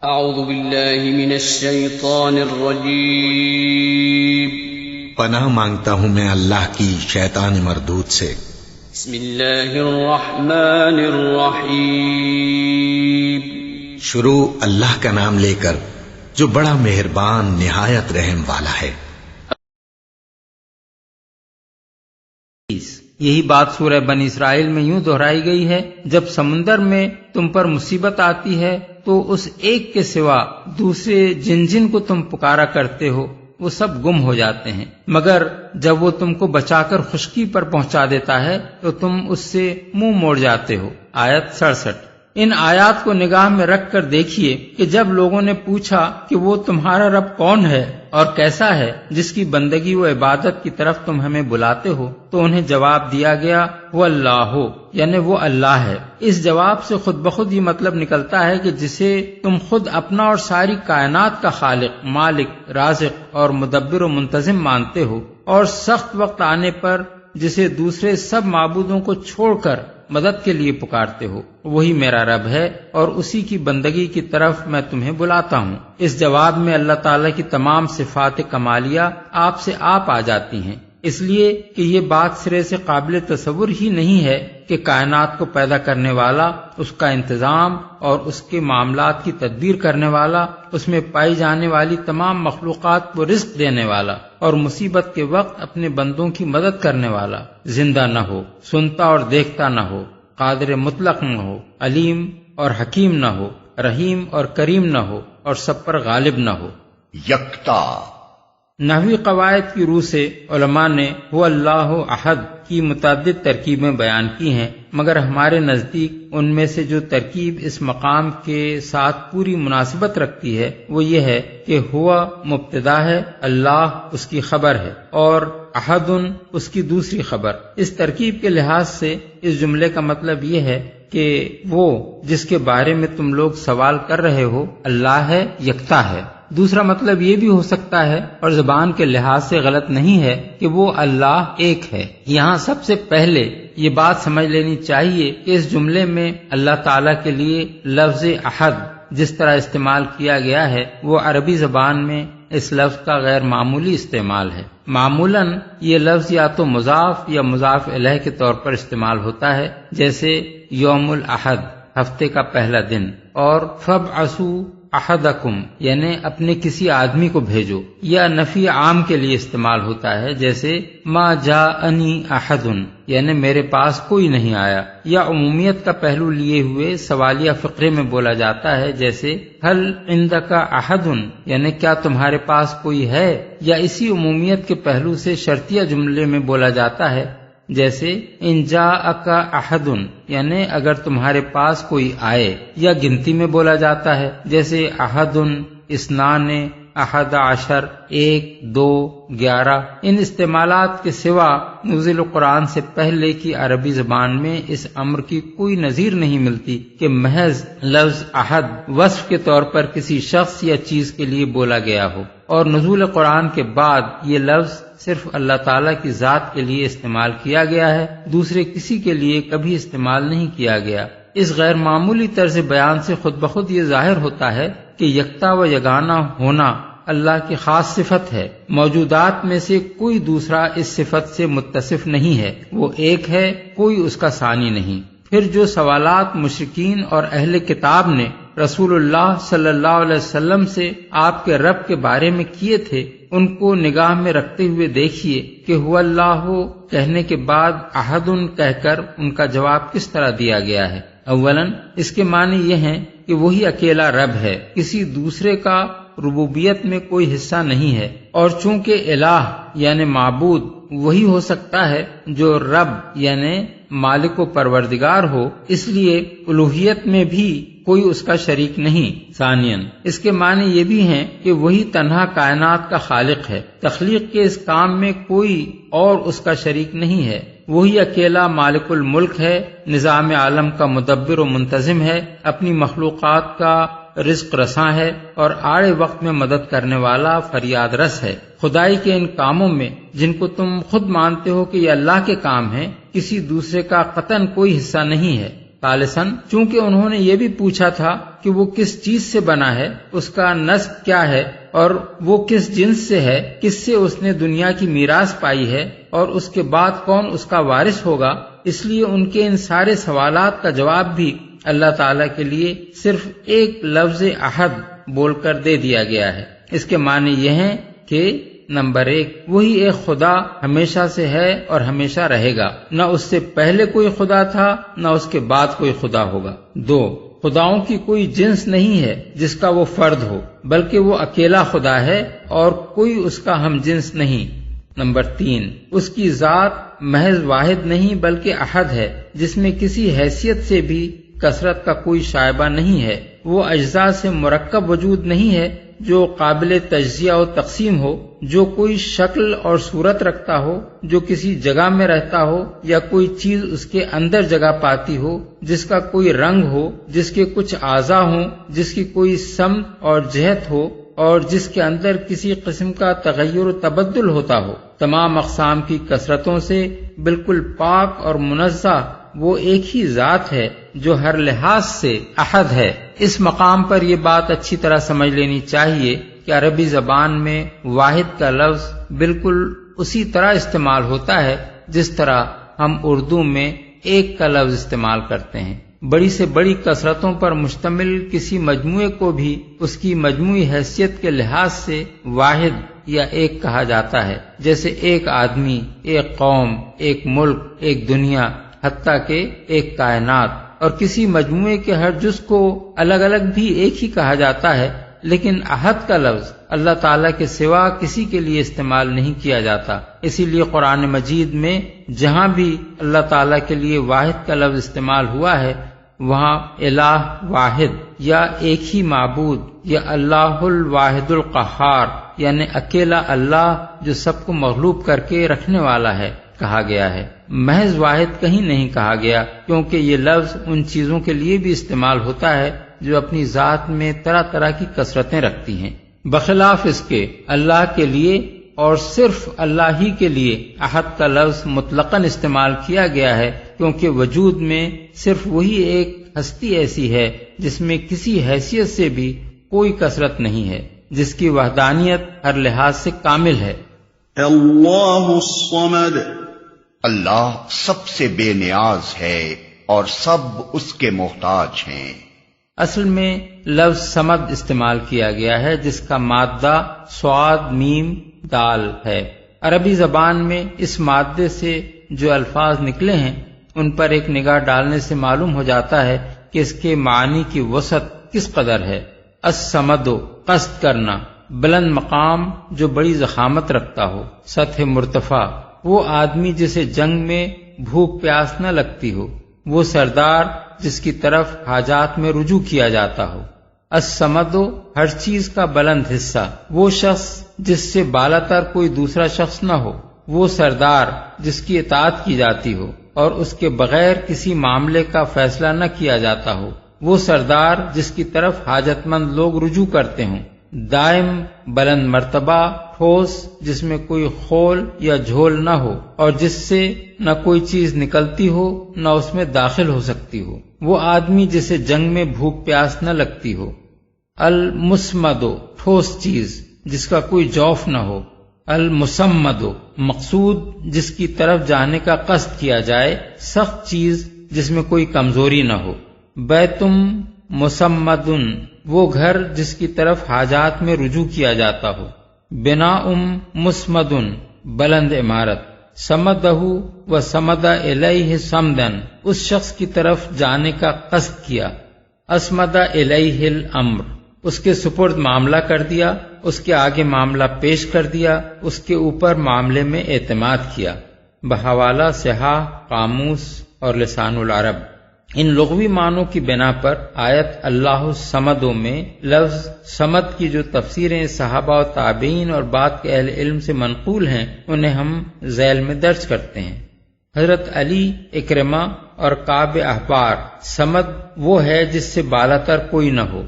اعوذ باللہ من الشیطان الرجیم پناہ مانگتا ہوں میں اللہ کی شیطان مردود سے۔ بسم اللہ الرحمن الرحیم شروع اللہ کا نام لے کر جو بڑا مہربان نہایت رحم والا ہے۔ یہی بات سورہ بنی اسرائیل میں یوں دہرائی گئی ہے، جب سمندر میں تم پر مصیبت آتی ہے تو اس ایک کے سوا دوسرے جن جن کو تم پکارا کرتے ہو وہ سب گم ہو جاتے ہیں، مگر جب وہ تم کو بچا کر خشکی پر پہنچا دیتا ہے تو تم اس سے منہ موڑ جاتے ہو۔ آیت 67۔ ان آیات کو نگاہ میں رکھ کر دیکھیے کہ جب لوگوں نے پوچھا کہ وہ تمہارا رب کون ہے اور کیسا ہے جس کی بندگی و عبادت کی طرف تم ہمیں بلاتے ہو، تو انہیں جواب دیا گیا وہ اللہ ہو، یعنی وہ اللہ ہے۔ اس جواب سے خود بخود یہ مطلب نکلتا ہے کہ جسے تم خود اپنا اور ساری کائنات کا خالق، مالک، رازق اور مدبر و منتظم مانتے ہو، اور سخت وقت آنے پر جسے دوسرے سب معبودوں کو چھوڑ کر مدد کے لیے پکارتے ہو، وہی میرا رب ہے اور اسی کی بندگی کی طرف میں تمہیں بلاتا ہوں۔ اس جواب میں اللہ تعالیٰ کی تمام صفات کمالیہ آپ سے آپ آ جاتی ہیں، اس لیے کہ یہ بات سرے سے قابل تصور ہی نہیں ہے کہ کائنات کو پیدا کرنے والا، اس کا انتظام اور اس کے معاملات کی تدبیر کرنے والا، اس میں پائی جانے والی تمام مخلوقات کو رزق دینے والا اور مصیبت کے وقت اپنے بندوں کی مدد کرنے والا زندہ نہ ہو، سنتا اور دیکھتا نہ ہو، قادر مطلق نہ ہو، علیم اور حکیم نہ ہو، رحیم اور کریم نہ ہو، اور سب پر غالب نہ ہو۔ یکتا نحوی قواعد کی روح سے علماء نے هو اللہ احد کی متعدد ترکیبیں بیان کی ہیں، مگر ہمارے نزدیک ان میں سے جو ترکیب اس مقام کے ساتھ پوری مناسبت رکھتی ہے وہ یہ ہے کہ ہوا مبتدا ہے، اللہ اس کی خبر ہے، اور احد اس کی دوسری خبر۔ اس ترکیب کے لحاظ سے اس جملے کا مطلب یہ ہے کہ وہ جس کے بارے میں تم لوگ سوال کر رہے ہو اللہ ہے، یکتا ہے۔ دوسرا مطلب یہ بھی ہو سکتا ہے، اور زبان کے لحاظ سے غلط نہیں ہے، کہ وہ اللہ ایک ہے۔ یہاں سب سے پہلے یہ بات سمجھ لینی چاہیے کہ اس جملے میں اللہ تعالیٰ کے لیے لفظ احد جس طرح استعمال کیا گیا ہے وہ عربی زبان میں اس لفظ کا غیر معمولی استعمال ہے۔ معمولاً یہ لفظ یا تو مضاف یا مضاف الیہ کے طور پر استعمال ہوتا ہے، جیسے یوم الاحد، ہفتے کا پہلا دن، اور فابعثوا احدکم یعنی اپنے کسی آدمی کو بھیجو، یا نفی عام کے لیے استعمال ہوتا ہے، جیسے ما جاءنی احد یعنی میرے پاس کوئی نہیں آیا، یا عمومیت کا پہلو لیے ہوئے سوالیہ فقرے میں بولا جاتا ہے، جیسے هل عندک احد یعنی کیا تمہارے پاس کوئی ہے، یا اسی عمومیت کے پہلو سے شرطیہ جملے میں بولا جاتا ہے، جیسے ان جاءک احد یعنی اگر تمہارے پاس کوئی آئے، یا گنتی میں بولا جاتا ہے، جیسے احد، اثنان، احد عشر، 1، 2، 11۔ ان استعمالات کے سوا نزول قرآن سے پہلے کی عربی زبان میں اس امر کی کوئی نظیر نہیں ملتی کہ محض لفظ احد وصف کے طور پر کسی شخص یا چیز کے لیے بولا گیا ہو، اور نزول قرآن کے بعد یہ لفظ صرف اللہ تعالیٰ کی ذات کے لیے استعمال کیا گیا ہے، دوسرے کسی کے لیے کبھی استعمال نہیں کیا گیا۔ اس غیر معمولی طرز بیان سے خود بخود یہ ظاہر ہوتا ہے کہ یکتا و یگانہ ہونا اللہ کی خاص صفت ہے، موجودات میں سے کوئی دوسرا اس صفت سے متصف نہیں ہے، وہ ایک ہے، کوئی اس کا ثانی نہیں۔ پھر جو سوالات مشرکین اور اہل کتاب نے رسول اللہ صلی اللہ علیہ وسلم سے آپ کے رب کے بارے میں کیے تھے، ان کو نگاہ میں رکھتے ہوئے دیکھیے کہ هو اللہ کہنے کے بعد احد کہہ کر ان کا جواب کس طرح دیا گیا ہے۔ اولاً اس کے معنی یہ ہیں کہ وہی اکیلا رب ہے، کسی دوسرے کا ربوبیت میں کوئی حصہ نہیں ہے، اور چونکہ الہ یعنی معبود وہی ہو سکتا ہے جو رب یعنی مالک و پروردگار ہو، اس لیے الوہیت میں بھی کوئی اس کا شریک نہیں۔ ثانیاً اس کے معنی یہ بھی ہیں کہ وہی تنہا کائنات کا خالق ہے، تخلیق کے اس کام میں کوئی اور اس کا شریک نہیں ہے، وہی اکیلا مالک الملک ہے، نظام عالم کا مدبر و منتظم ہے، اپنی مخلوقات کا رزق رساں ہے، اور آڑے وقت میں مدد کرنے والا فریاد رس ہے۔ خدائی کے ان کاموں میں جن کو تم خود مانتے ہو کہ یہ اللہ کے کام ہیں، کسی دوسرے کا قطعاً کوئی حصہ نہیں ہے۔ ثالثاً چونکہ انہوں نے یہ بھی پوچھا تھا کہ وہ کس چیز سے بنا ہے، اس کا نسب کیا ہے، اور وہ کس جنس سے ہے، کس سے اس نے دنیا کی میراث پائی ہے، اور اس کے بعد کون اس کا وارث ہوگا، اس لیے ان کے ان سارے سوالات کا جواب بھی اللہ تعالیٰ کے لیے صرف ایک لفظ احد بول کر دے دیا گیا ہے۔ اس کے معنی یہ ہیں کہ نمبر 1، وہی ایک خدا ہمیشہ سے ہے اور ہمیشہ رہے گا، نہ اس سے پہلے کوئی خدا تھا نہ اس کے بعد کوئی خدا ہوگا۔ 2، خداؤں کی کوئی جنس نہیں ہے جس کا وہ فرد ہو، بلکہ وہ اکیلا خدا ہے اور کوئی اس کا ہم جنس نہیں۔ نمبر 3، اس کی ذات محض واحد نہیں بلکہ احد ہے، جس میں کسی حیثیت سے بھی کثرت کا کوئی شائبہ نہیں ہے، وہ اجزاء سے مرکب وجود نہیں ہے جو قابل تجزیہ و تقسیم ہو، جو کوئی شکل اور صورت رکھتا ہو، جو کسی جگہ میں رہتا ہو یا کوئی چیز اس کے اندر جگہ پاتی ہو، جس کا کوئی رنگ ہو، جس کے کچھ اعضاء ہوں، جس کی کوئی سمت اور جہت ہو، اور جس کے اندر کسی قسم کا تغیر و تبدل ہوتا ہو۔ تمام اقسام کی کثرتوں سے بالکل پاک اور منزہ وہ ایک ہی ذات ہے جو ہر لحاظ سے احد ہے۔ اس مقام پر یہ بات اچھی طرح سمجھ لینی چاہیے کہ عربی زبان میں واحد کا لفظ بالکل اسی طرح استعمال ہوتا ہے جس طرح ہم اردو میں ایک کا لفظ استعمال کرتے ہیں۔ بڑی سے بڑی کثرتوں پر مشتمل کسی مجموعے کو بھی اس کی مجموعی حیثیت کے لحاظ سے واحد یا ایک کہا جاتا ہے، جیسے ایک آدمی، ایک قوم، ایک ملک، ایک دنیا، حتیٰ کہ ایک کائنات۔ اور کسی مجموعے کے ہر جز کو الگ الگ بھی ایک ہی کہا جاتا ہے، لیکن احد کا لفظ اللہ تعالیٰ کے سوا کسی کے لیے استعمال نہیں کیا جاتا۔ اسی لیے قرآن مجید میں جہاں بھی اللہ تعالیٰ کے لیے واحد کا لفظ استعمال ہوا ہے، وہاں الہ واحد یا ایک ہی معبود یا اللہ الواحد القہار، یعنی اکیلا اللہ جو سب کو مغلوب کر کے رکھنے والا ہے، کہا گیا ہے۔ محض واحد کہیں نہیں کہا گیا، کیونکہ یہ لفظ ان چیزوں کے لیے بھی استعمال ہوتا ہے جو اپنی ذات میں طرح طرح کی کثرتیں رکھتی ہیں۔ بخلاف اس کے اللہ کے لیے اور صرف اللہ ہی کے لیے احد کا لفظ مطلقاً استعمال کیا گیا ہے، کیونکہ وجود میں صرف وہی ایک ہستی ایسی ہے جس میں کسی حیثیت سے بھی کوئی کثرت نہیں ہے، جس کی وحدانیت ہر لحاظ سے کامل ہے۔ اللہ الصمد، اللہ سب سے بے نیاز ہے اور سب اس کے محتاج ہیں۔ اصل میں لفظ صمد استعمال کیا گیا ہے جس کا مادہ صاد میم دال ہے۔ عربی زبان میں اس مادے سے جو الفاظ نکلے ہیں ان پر ایک نگاہ ڈالنے سے معلوم ہو جاتا ہے کہ اس کے معنی کی وسعت کس قدر ہے۔ الصمد، قصد کرنا، بلند مقام جو بڑی ضخامت رکھتا ہو، سطح مرتفع، وہ آدمی جسے جنگ میں بھوک پیاس نہ لگتی ہو، وہ سردار جس کی طرف حاجات میں رجوع کیا جاتا ہو۔ الصمد، ہر چیز کا بلند حصہ، وہ شخص جس سے بالا تر کوئی دوسرا شخص نہ ہو، وہ سردار جس کی اطاعت کی جاتی ہو اور اس کے بغیر کسی معاملے کا فیصلہ نہ کیا جاتا ہو، وہ سردار جس کی طرف حاجت مند لوگ رجوع کرتے ہوں۔ دائم، بلند مرتبہ، ٹھوس، جس میں کوئی خول یا جھول نہ ہو اور جس سے نہ کوئی چیز نکلتی ہو نہ اس میں داخل ہو سکتی ہو، وہ آدمی جسے جنگ میں بھوک پیاس نہ لگتی ہو۔ المسمد، ٹھوس چیز جس کا کوئی جوف نہ ہو۔ المسمد، مقصود جس کی طرف جانے کا قصد کیا جائے، سخت چیز جس میں کوئی کمزوری نہ ہو۔ بیتم مسمدن، وہ گھر جس کی طرف حاجات میں رجوع کیا جاتا ہو۔ بناء مسمدن، بلند عمارت۔ سمدہ و سمد الیہ سمدن، اس شخص کی طرف جانے کا قصد کیا۔ اسمد الیہ الامر، اس کے سپرد معاملہ کر دیا، اس کے آگے معاملہ پیش کر دیا، اس کے اوپر معاملے میں اعتماد کیا۔ بحوالہ صحاح، قاموس اور لسان العرب۔ ان لغوی معنوں کی بنا پر آیت اللہ الصمدوں میں لفظ صمد کی جو تفسیریں صحابہ و تابعین اور بعد کے اہل علم سے منقول ہیں انہیں ہم ذیل میں درج کرتے ہیں۔ حضرت علی، اکرمہ اور کعب احبار، صمد وہ ہے جس سے بالا تر کوئی نہ ہو،